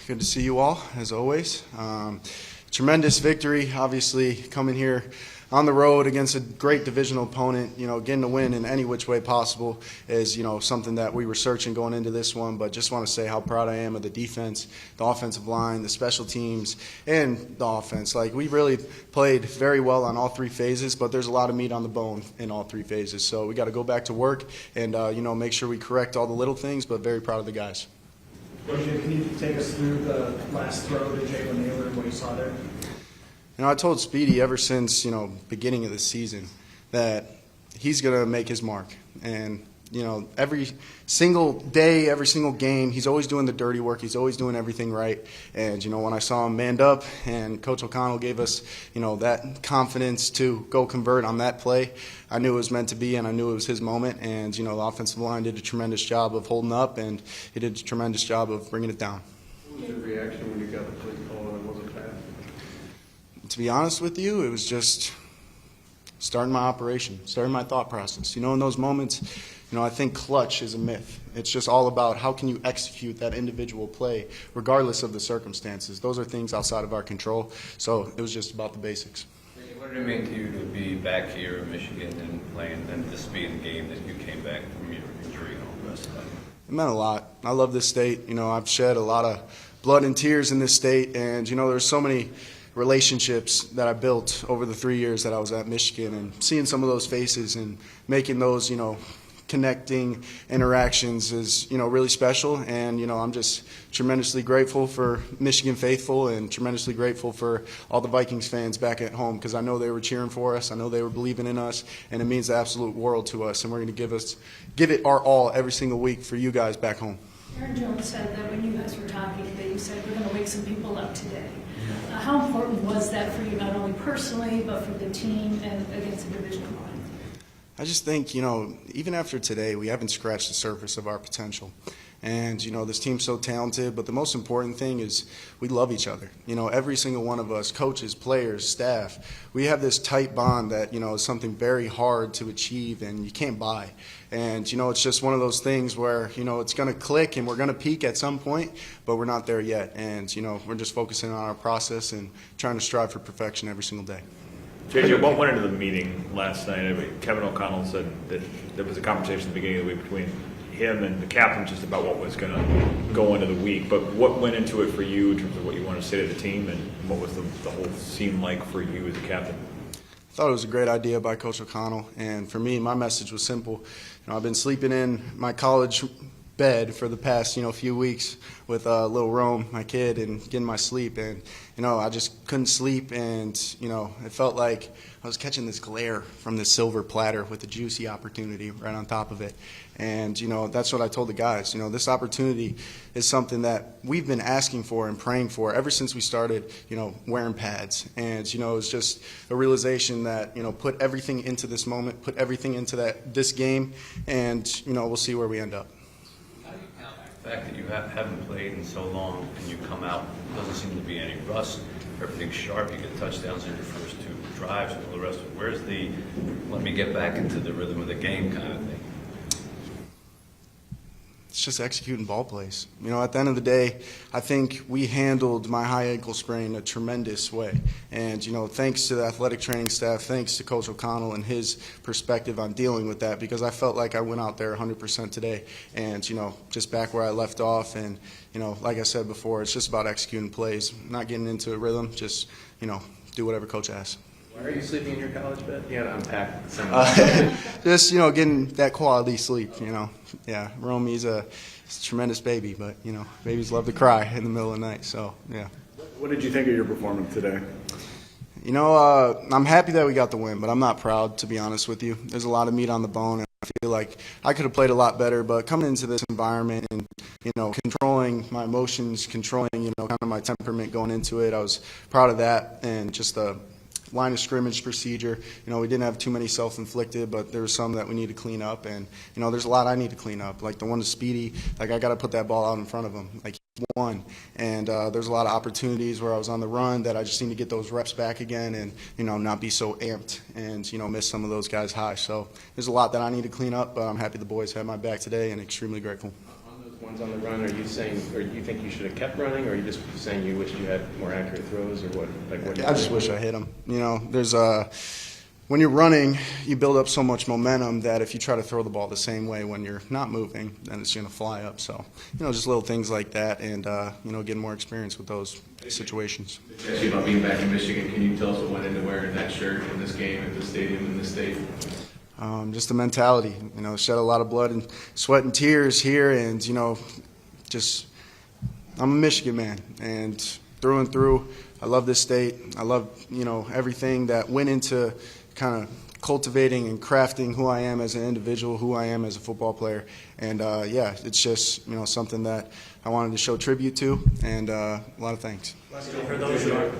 Good to see you all, as always. Tremendous victory, obviously, coming here on the road against a great divisional opponent. Getting a win in any which way possible is, something that we were searching going into this one. But just want to say how proud I am of the defense, the offensive line, the special teams, and the offense. We really played very well on all three phases, but there's a lot of meat on the bone in all three phases. So we got to go back to work and, make sure we correct all the little things, but very proud of the guys. Coach, can you take us through the last throw to Jalen Naylor and what you saw there? I told Speedy ever since, beginning of the season that he's going to make his mark. And, every single day, every single game, he's always doing the dirty work. He's always doing everything right. And, when I saw him manned up and Coach O'Connell gave us, that confidence to go convert on that play, I knew it was meant to be and I knew it was his moment. And, the offensive line did a tremendous job of holding up and he did a tremendous job of bringing it down. What was your reaction when you got the play call and it wasn't passed? To be honest with you, it was just starting my operation, starting my thought process. In those moments, I think clutch is a myth. It's just all about how can you execute that individual play regardless of the circumstances. Those are things outside of our control. So it was just about the basics. What did it mean to you to be back here in Michigan and playing and this being the game that you came back from your injury and all the rest of that? It meant a lot. I love this state. I've shed a lot of blood and tears in this state, and there's so many relationships that I built over the 3 years that I was at Michigan, and seeing some of those faces and making those, connecting interactions is, really special. And, I'm just tremendously grateful for Michigan faithful and tremendously grateful for all the Vikings fans back at home, because I know they were cheering for us. I know they were believing in us, and it means the absolute world to us. And we're going to give it our all every single week for you guys back home. Aaron Jones said that when you guys were talking, that you said we're going to wake some people up today. How important was that for you, not only personally, but for the team and against the division opponent? I just think, even after today, we haven't scratched the surface of our potential. And, this team's so talented, but the most important thing is we love each other. Every single one of us, coaches, players, staff, we have this tight bond that, is something very hard to achieve and you can't buy. And, it's just one of those things where, it's going to click and we're going to peak at some point, but we're not there yet. And, we're just focusing on our process and trying to strive for perfection every single day. JJ, what went into the meeting last night? Kevin O'Connell said that there was a conversation at the beginning of the week between him and the captain just about what was going to go into the week. But what went into it for you in terms of what you want to say to the team, and what was the whole scene like for you as a captain? I thought it was a great idea by Coach O'Connell. And for me, my message was simple. I've been sleeping in my college bed for the past, few weeks with little Rome, my kid, and getting my sleep. And, I just couldn't sleep. And, it felt like I was catching this glare from this silver platter with a juicy opportunity right on top of it. And, that's what I told the guys. This opportunity is something that we've been asking for and praying for ever since we started, wearing pads. And, it's just a realization that, put everything into this moment, put everything into this game, and, we'll see where we end up. The fact that you haven't played in so long and you come out, doesn't seem to be any rust, everything's sharp, you get touchdowns in your first two drives and all the rest of it. Where's the let me get back into the rhythm of the game kind of thing? It's just executing ball plays. At the end of the day, I think we handled my high ankle sprain a tremendous way. And, thanks to the athletic training staff, thanks to Coach O'Connell and his perspective on dealing with that, because I felt like I went out there 100% today and, just back where I left off. And, like I said before, it's just about executing plays, not getting into a rhythm, just, do whatever Coach asks. Why are you sleeping in your college bed? You got to unpack some. Just, getting that quality sleep, Yeah, Romy's a tremendous baby, but, babies love to cry in the middle of the night, so, yeah. What did you think of your performance today? I'm happy that we got the win, but I'm not proud, to be honest with you. There's a lot of meat on the bone, and I feel like I could have played a lot better, but coming into this environment and, controlling my emotions, controlling, kind of my temperament going into it, I was proud of that, and just the line of scrimmage procedure. We didn't have too many self-inflicted, but there was some that we need to clean up. And, there's a lot I need to clean up. Like the one to Speedy, I got to put that ball out in front of him. He won. And there's a lot of opportunities where I was on the run that I just need to get those reps back again and, not be so amped and, miss some of those guys high. So there's a lot that I need to clean up, but I'm happy the boys had my back today and extremely grateful. On those ones on the run, are you saying, or you think you should have kept running, or are you just saying you wish you had more accurate throws, or what? Like what? I just wish I hit him. You know, there's when you're running, you build up so much momentum that if you try to throw the ball the same way when you're not moving, then it's going to fly up. So, you know, just little things like that, and you know, getting more experience with those situations. Actually, about being back in Michigan, can you tell us what went into wearing that shirt in this game, at this stadium, in this state? Just the mentality, you know, shed a lot of blood and sweat and tears here, and you know, just I'm a Michigan man, and through, I love this state. I love, you know, everything that went into kind of cultivating and crafting who I am as an individual, who I am as a football player, and yeah, it's just, you know, something that I wanted to show tribute to, and a lot of thanks. For those who aren't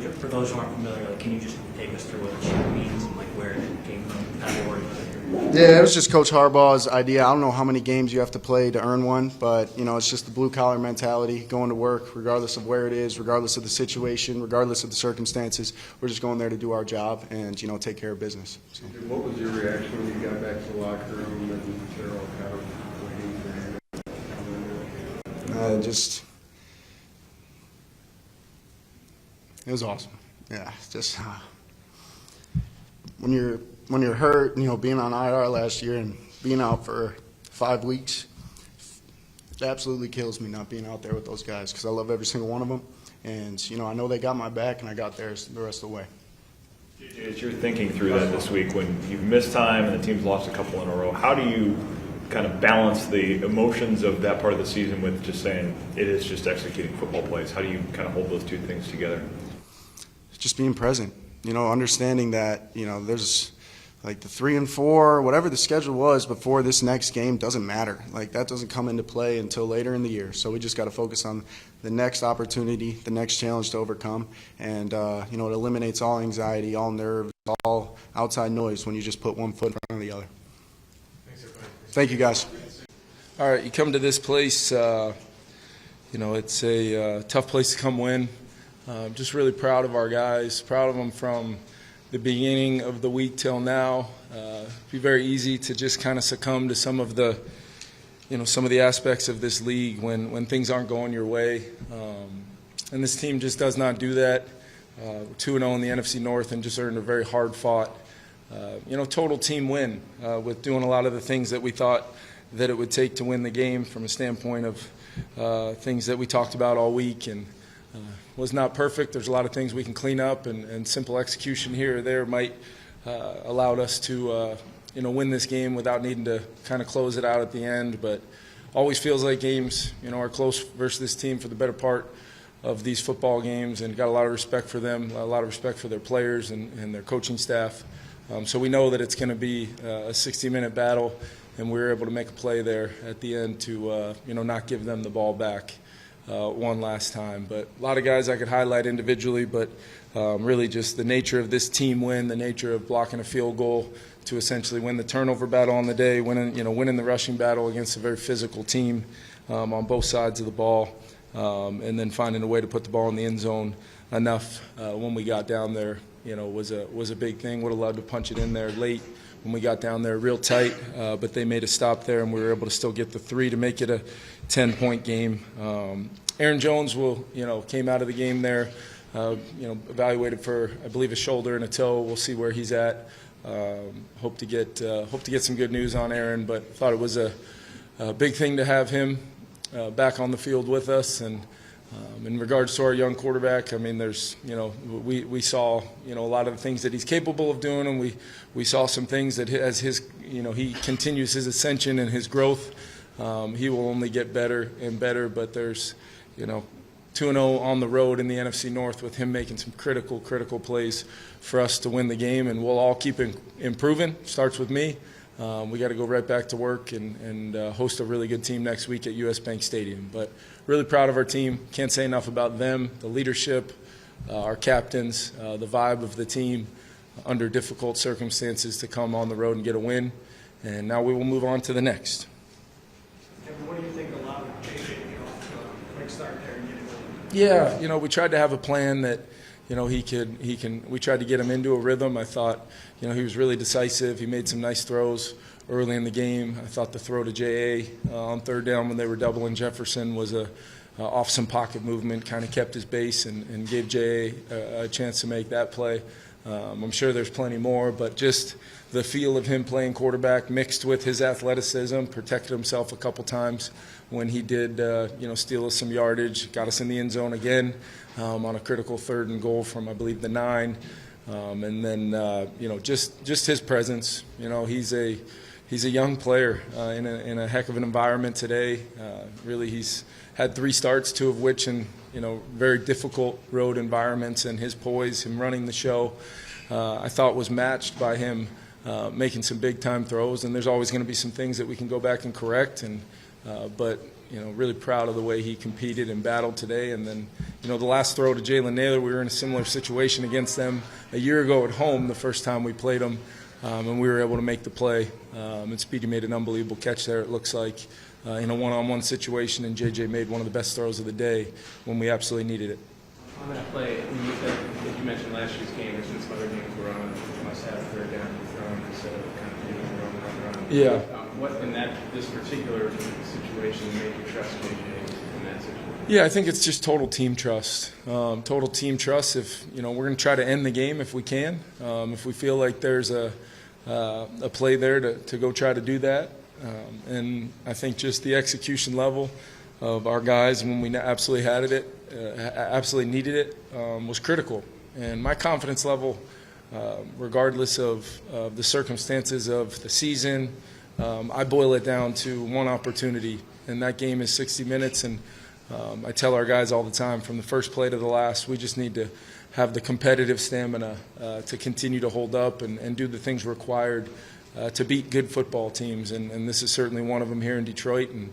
familiar, like, can you just take us through what the chant means and like where it came from? How they work with it? Yeah, it was just Coach Harbaugh's idea. I don't know how many games you have to play to earn one, but you know, it's just the blue-collar mentality, going to work regardless of where it is, regardless of the situation, regardless of the circumstances. We're just going there to do our job and, you know, take care of business. So. What was your reaction when you got back to the locker room and they're all kind of waiting for him? It was awesome. Yeah, just when you're hurt, you know, being on IR last year and being out for 5 weeks, it absolutely kills me not being out there with those guys because I love every single one of them. And, you know, I know they got my back and I got theirs the rest of the way. As you're thinking through that this week, when you've missed time and the team's lost a couple in a row, how do you kind of balance the emotions of that part of the season with just saying it is just executing football plays? How do you kind of hold those two things together? Just being present, you know, understanding that, you know, there's like the 3 and 4, whatever the schedule was before this next game doesn't matter. Like that doesn't come into play until later in the year. So we just got to focus on the next opportunity, the next challenge to overcome, and you know, it eliminates all anxiety, all nerves, all outside noise when you just put one foot in front of the other. Thank you, guys. All right, you come to this place. You know, it's a tough place to come win. Just really proud of our guys, proud of them from the beginning of the week till now. It'd be very easy to just kind of succumb to some of the, you know, some of the aspects of this league when things aren't going your way. And this team just does not do that. We're 2-0 in the NFC North and just earned a very hard-fought, you know, total team win with doing a lot of the things that we thought that it would take to win the game from a standpoint of things that we talked about all week. And was not perfect. There's a lot of things we can clean up, and simple execution here or there might allowed us to you know, win this game without needing to kind of close it out at the end. But always feels like games, you know, are close versus this team for the better part of these football games, and got a lot of respect for them, a lot of respect for their players and their coaching staff. So we know that it's going to be a 60-minute battle, and we were able to make a play there at the end to you know, not give them the ball back one last time. But a lot of guys I could highlight individually, but really just the nature of this team win, the nature of blocking a field goal to essentially win the turnover battle on the day, winning the rushing battle against a very physical team on both sides of the ball, and then finding a way to put the ball in the end zone enough when we got down there, you know, was a big thing. Would have loved to punch it in there late when we got down there real tight, but they made a stop there, and we were able to still get the 3 to make it a 10-point game. Aaron Jones came out of the game there, evaluated for, I believe, a shoulder and a toe. We'll see where he's at. Hope to get some good news on Aaron, but thought it was a big thing to have him back on the field with us. And in regards to our young quarterback, I mean, there's, we saw, a lot of the things that he's capable of doing, and we saw some things that as his, he continues his ascension and his growth, he will only get better and better. But there's, 2-0 on the road in the NFC North with him making some critical plays for us to win the game, and we'll all keep improving. Starts with me. We got to go right back to work and host a really good team next week at US Bank Stadium. But really proud of our team. Can't say enough about them, the leadership, our captains, the vibe of the team under difficult circumstances to come on the road and get a win. And now we will move on to the next. Kevin, what do you think allowed JJ to get off to a quick start there and get it going? Yeah, we tried to have a plan that, we tried to get him into a rhythm. I thought, he was really decisive. He made some nice throws early in the game. I thought the throw to J.A. On third down when they were doubling Jefferson was off some pocket movement, kind of kept his base and gave J.A. a chance to make that play. I'm sure there's plenty more, but just the feel of him playing quarterback mixed with his athleticism, protected himself a couple times when he did, steal us some yardage, got us in the end zone again on a critical 3rd and goal from, I believe, the 9. And then, just his presence. He's a young player in a heck of an environment today. Really, he's had 3 starts, 2 of which in very difficult road environments, and his poise, him running the show, I thought was matched by him making some big time throws. And there's always going to be some things that we can go back and correct. But really proud of the way he competed and battled today. And then, the last throw to Jalen Naylor, we were in a similar situation against them a year ago at home, the first time we played them, and we were able to make the play. And Speedy made an unbelievable catch there, it looks like, in a one-on-one situation, and JJ made one of the best throws of the day when we absolutely needed it. On that play, you mentioned last year's game, there's been some other games where you must have 3rd down and throwing instead of kind of doing run. Yeah. What in this particular situation made you trust JJ in that situation? Yeah, I think it's just total team trust. Total team trust. If we're going to try to end the game if we can. If we feel like there's a play there to go try to do that. And I think just the execution level of our guys when we absolutely absolutely needed it, was critical. And my confidence level, regardless of the circumstances of the season, I boil it down to one opportunity, and that game is 60 minutes. And I tell our guys all the time, from the first play to the last, we just need to have the competitive stamina to continue to hold up and do the things required to beat good football teams. And this is certainly one of them here in Detroit, and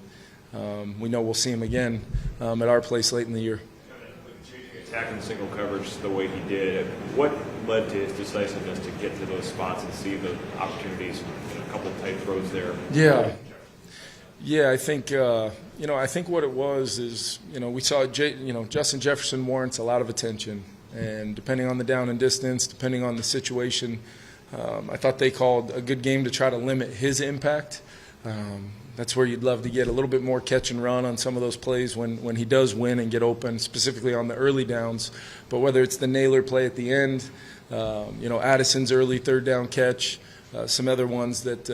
we know we'll see him again at our place late in the year. Attacking single coverage the way he did, what led to his decisiveness to get to those spots and see the opportunities, a couple of tight throws there? Yeah, I think I think what it was is we saw Justin Jefferson warrants a lot of attention, and depending on the down and distance, depending on the situation, I thought they called a good game to try to limit his impact. That's where you'd love to get a little bit more catch and run on some of those plays when he does win and get open, specifically on the early downs. But whether it's the Naylor play at the end, Addison's early 3rd down catch, some other ones that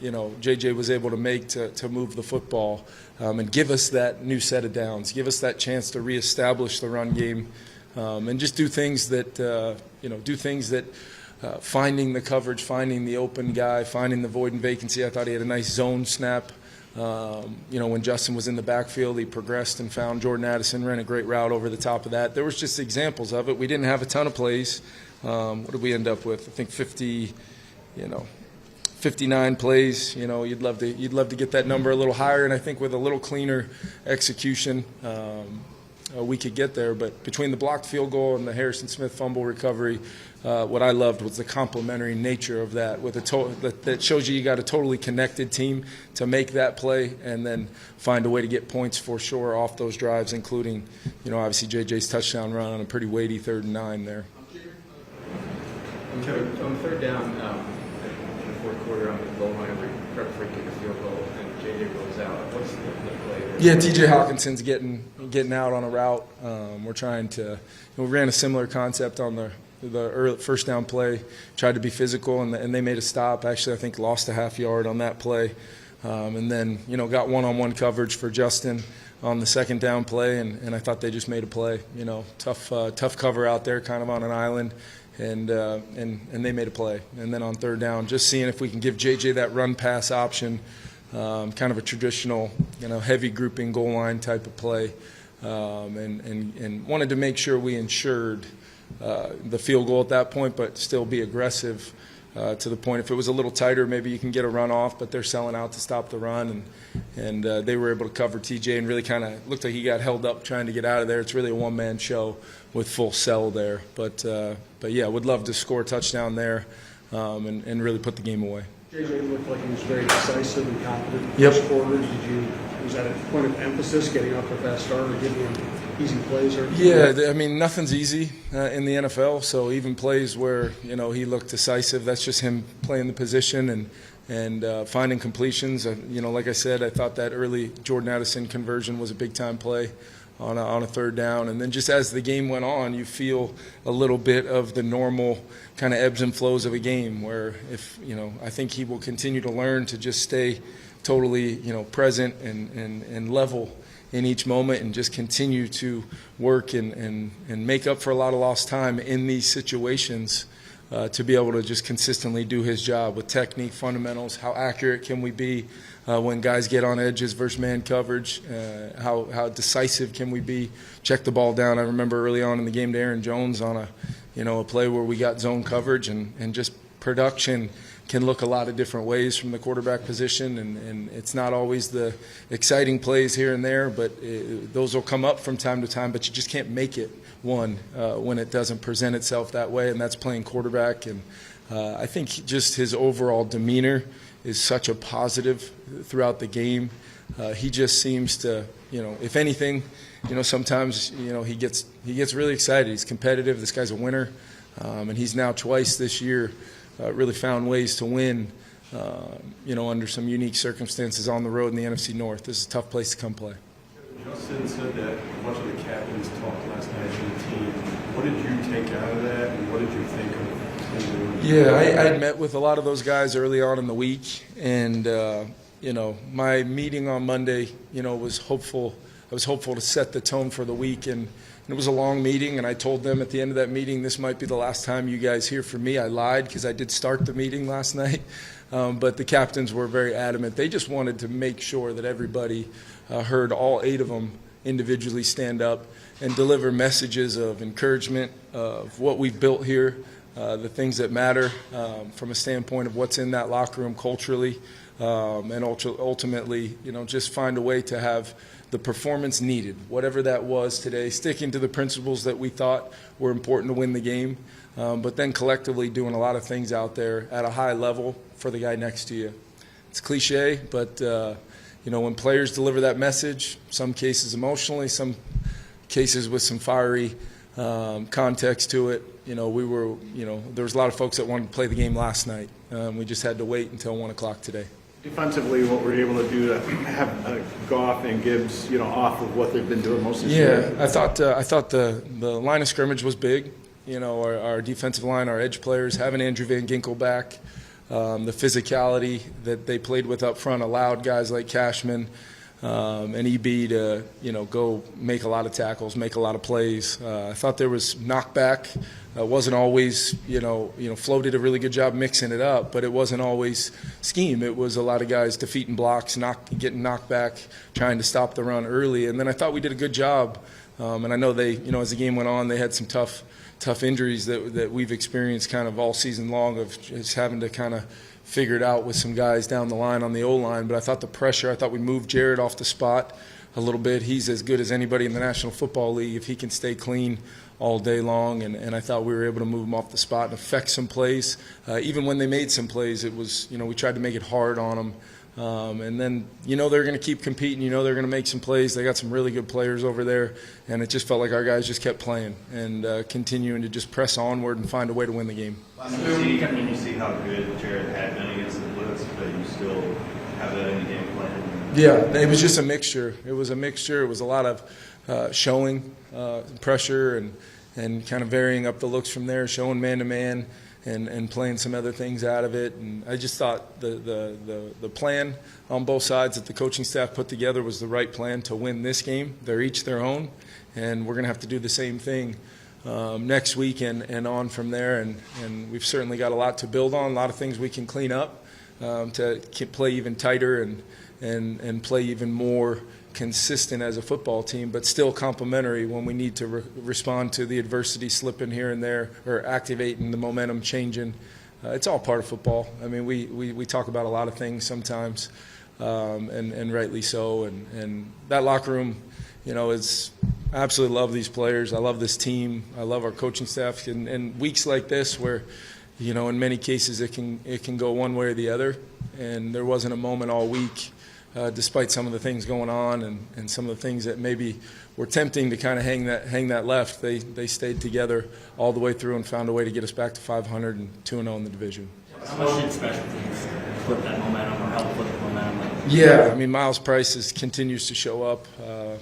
JJ was able to make to move the football and give us that new set of downs, give us that chance to reestablish the run game, and just do things that finding the coverage, finding the open guy, finding the void and vacancy. I thought he had a nice zone snap. When Justin was in the backfield, he progressed and found Jordan Addison, ran a great route over the top of that. There was just examples of it. We didn't have a ton of plays. What did we end up with? I think 59 plays. You'd love to get that number a little higher, and I think with a little cleaner execution, we could get there. But between the blocked field goal and the Harrison Smith fumble recovery, what I loved was the complementary nature of that. That shows you got a totally connected team to make that play and then find a way to get points for sure off those drives, including, obviously JJ's touchdown run on a pretty weighty 3rd and 9 there. On 3rd down, in the 4th quarter on the goal line, we're prepped for a kick a field goal, and JJ rolls out. What's the play there? Yeah, T.J. Hawkinson's getting out on a route. We're trying to. We ran a similar concept on the early 1st down play. Tried to be physical, and they made a stop. Actually, I think lost a half yard on that play, and then got one-on-one coverage for Justin on the 2nd down play, and I thought they just made a play. Tough cover out there, kind of on an island. And they made a play. And then on 3rd down, just seeing if we can give JJ that run pass option, kind of a traditional, heavy grouping goal line type of play, and wanted to make sure we ensured the field goal at that point, but still be aggressive to the point. If it was a little tighter, maybe you can get a run off, but they're selling out to stop the run, and they were able to cover TJ and really kind of looked like he got held up trying to get out of there. It's really a one-man show with full sell there. But yeah, would love to score a touchdown there and really put the game away. JJ looked like he was very decisive and confident. Yep. First quarter, was that a point of emphasis, getting off a fast start or getting easy plays? Yeah, I mean, nothing's easy in the NFL, so even plays where, he looked decisive, that's just him playing the position, and and finding completions. Like I said, I thought that early Jordan Addison conversion was a big-time play on a third down. And then just as the game went on, you feel a little bit of the normal kind of ebbs and flows of a game where I think he will continue to learn to just stay totally, present and level in each moment and just continue to work and make up for a lot of lost time in these situations to be able to just consistently do his job with technique, fundamentals, how accurate can we be when guys get on edges versus man coverage, how decisive can we be, check the ball down. I remember early on in the game to Aaron Jones on a play where we got zone coverage and just production can look a lot of different ways from the quarterback position, and it's not always the exciting plays here and there, but those will come up from time to time, but you just can't make it one when it doesn't present itself that way, and that's playing quarterback. And I think just his overall demeanor is such a positive throughout the game. He just seems to, if anything, sometimes, he gets really excited. He's competitive. This guy's a winner, and he's now twice this year really found ways to win, under some unique circumstances on the road in the NFC North. This is a tough place to come play. Justin said that a bunch of the captains talked last night to the team. What did you take out of that, and what did you think of? Yeah, I had met with a lot of those guys early on in the week, and my meeting on Monday, was hopeful. I was hopeful to set the tone for the week, and it was a long meeting, and I told them at the end of that meeting, this might be the last time you guys hear from me. I lied because I did start the meeting last night, but the captains were very adamant. They just wanted to make sure that everybody heard all 8 of them individually stand up and deliver messages of encouragement of what we've built here, the things that matter from a standpoint of what's in that locker room culturally, and ultimately, just find a way to have the performance needed, whatever that was today, sticking to the principles that we thought were important to win the game, but then collectively doing a lot of things out there at a high level for the guy next to you. It's cliche, but when players deliver that message, some cases emotionally, some cases with some fiery context to it, there was a lot of folks that wanted to play the game last night. We just had to wait until 1 o'clock today. Defensively, what we're able to do to have Goff and Gibbs, off of what they've been doing most of the year. I thought the line of scrimmage was big. Our defensive line, our edge players, having Andrew Van Ginkel back, the physicality that they played with up front allowed guys like Cashman and EB to, go make a lot of tackles, make a lot of plays. I thought there was knockback. Wasn't always, Flo did a really good job mixing it up, but it wasn't always scheme. It was a lot of guys defeating blocks, getting knocked back, trying to stop the run early. And then I thought we did a good job. And I know they, as the game went on, they had some tough injuries that we've experienced kind of all season long of just having to kind of figure it out with some guys down the line on the O-line. But I thought I thought we moved Jared off the spot a little bit. He's as good as anybody in the National Football League if he can stay clean all day long, and I thought we were able to move them off the spot and affect some plays. Even when they made some plays, it was, we tried to make it hard on them. And then, they're going to keep competing. They're going to make some plays. They got some really good players over there, and it just felt like our guys just kept playing and continuing to just press onward and find a way to win the game. You see how good Jared had been against the Blitz, but you still have that in the game plan? Yeah, it was just a mixture. It was a mixture. It was a lot of showing pressure and kind of varying up the looks from there, showing man-to-man and playing some other things out of it. And I just thought the plan on both sides that the coaching staff put together was the right plan to win this game. They're each their own, and we're going to have to do the same thing next week and on from there. And we've certainly got a lot to build on, a lot of things we can clean up to play even tighter and play even more consistent as a football team, but still complementary when we need to respond to the adversity slipping here and there or activating the momentum changing. It's all part of football. I mean, we talk about a lot of things sometimes, and rightly so. And that locker room, is I absolutely love these players. I love this team. I love our coaching staff. And weeks like this where, in many cases it can go one way or the other. And there wasn't a moment all week, despite some of the things going on and some of the things that maybe were tempting to kind of hang that left, they stayed together all the way through and found a way to get us back to 500 and 2-0 in the division. How much did special teams flip that momentum or help flip the momentum? Yeah, I mean, Miles Price continues to show up. I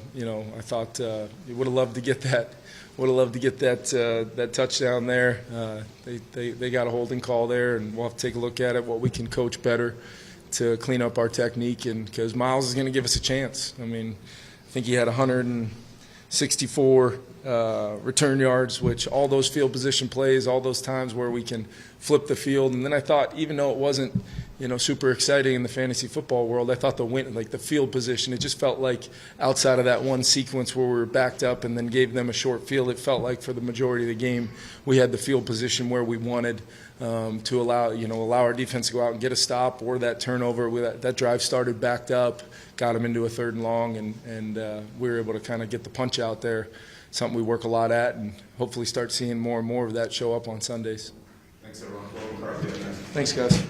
thought he would have loved to get that. Would have loved to get that touchdown there. They got a holding call there, and we'll have to take a look at it, what we can coach better to clean up our technique, and because Miles is going to give us a chance. I mean, I think he had 164 return yards, which all those field position plays, all those times where we can flip the field. And then I thought, even though it wasn't, super exciting in the fantasy football world, I thought the field position, it just felt like outside of that one sequence where we were backed up and then gave them a short field, it felt like for the majority of the game we had the field position where we wanted to allow our defense to go out and get a stop or that turnover. That drive started backed up, got them into a 3rd and long, and we were able to kind of get the punch out there, something we work a lot at, and hopefully start seeing more and more of that show up on Sundays. Thanks, everyone. Well, McCarthy, Thanks, guys.